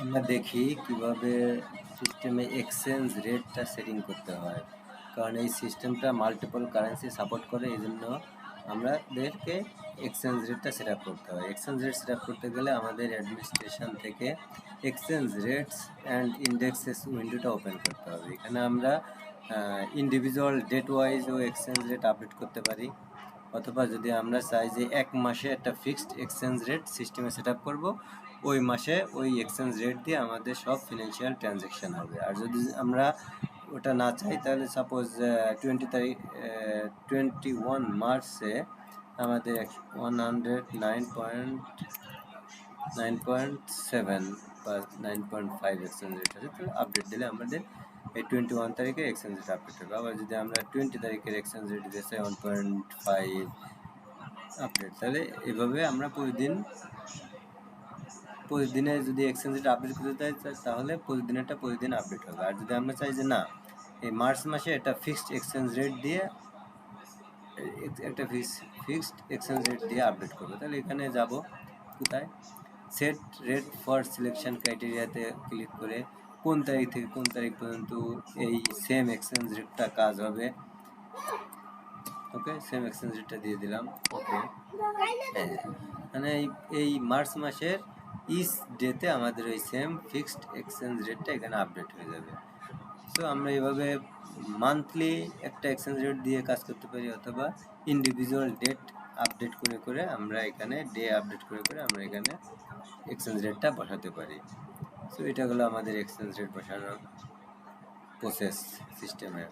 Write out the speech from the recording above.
আমরা দেখি কিভাবে সিস্টেমে এক্সচেঞ্জ রেটটা সেটিং করতে হয়, কারণ এই সিস্টেমটা মাল্টিপল কারেন্সি সাপোর্ট করে। এই জন্য আমাদেরকে এক্সচেঞ্জ রেটটা সেট আপ করতে হয়। এক্সচেঞ্জ রেট সেট আপ করতে গেলে আমাদের অ্যাডমিনিস্ট্রেশন থেকে এক্সচেঞ্জ রেটস অ্যান্ড ইন্ডেক্সেস উইন্ডোটা ওপেন করতে হবে। এখানে আমরা ইন্ডিভিজুয়াল ডেট ওয়াইজও এক্সচেঞ্জ রেট আপডেট করতে পারি, অথবা যদি আমরা চাই যে এক মাসে একটা ফিক্সড এক্সচেঞ্জ রেট সিস্টেমে সেট আপ করবো, ওই মাসে ওই এক্সচেঞ্জ রেট দিয়ে আমাদের সব ফিনান্সিয়াল ট্রানজ্যাকশান হবে। আর যদি আমরা ওটা না চাই তাহলে সাপোজ 21 মার্চে আমাদের 109.7 বা 9.5 এক্সচেঞ্জ রেট আছে, তাহলে আপডেট দিলে আমাদের এই 21 তারিখে এক্সচেঞ্জ রেট আপডেট হবে। আবার যদি আমরা 20 তারিখের এক্সচেঞ্জ রেট দিতে চাই 1.5 আপডেট, তাহলে এভাবে আমরা প্রতিদিনে যদি এক্সচেঞ্জ রেট আপডেট করতে চাই তাহলে প্রতিদিনেরটা প্রতিদিন আপডেট হবে। আর যদি আমরা চাই যে না, এই মার্চ মাসে একটা ফিক্সড এক্সচেঞ্জ রেট দিয়ে আপডেট করবো, তাহলে এখানে যাব কোথায়, সেট রেট ফর সিলেকশন ক্রাইটেরিয়াতে ক্লিক করে কোন তারিখ থেকে কোন তারিখ পর্যন্ত এই সেম এক্সচেঞ্জ রেটটা কাজ হবে। ওকে, সেম এক্সচেঞ্জ রেটটা দিয়ে দিলাম। ওকে, মানে এই মার্চ মাসের ইচ ডেতে আমাদের ওই সেম ফিক্সড এক্সচেঞ্জ রেটটা এখানে আপডেট হয়ে যাবে। সো আমরা এভাবে মান্থলি একটা এক্সচেঞ্জ রেট দিয়ে কাজ করতে পারি, অথবা ইন্ডিভিজুয়াল ডেট আপডেট করে করে আমরা এখানে ডে আপডেট করে করে আমরা এখানে এক্সচেঞ্জ রেটটা বসাতে পারি। সো এটা হলো আমাদের এক্সচেঞ্জ রেট বসানোর প্রসেস সিস্টেমের।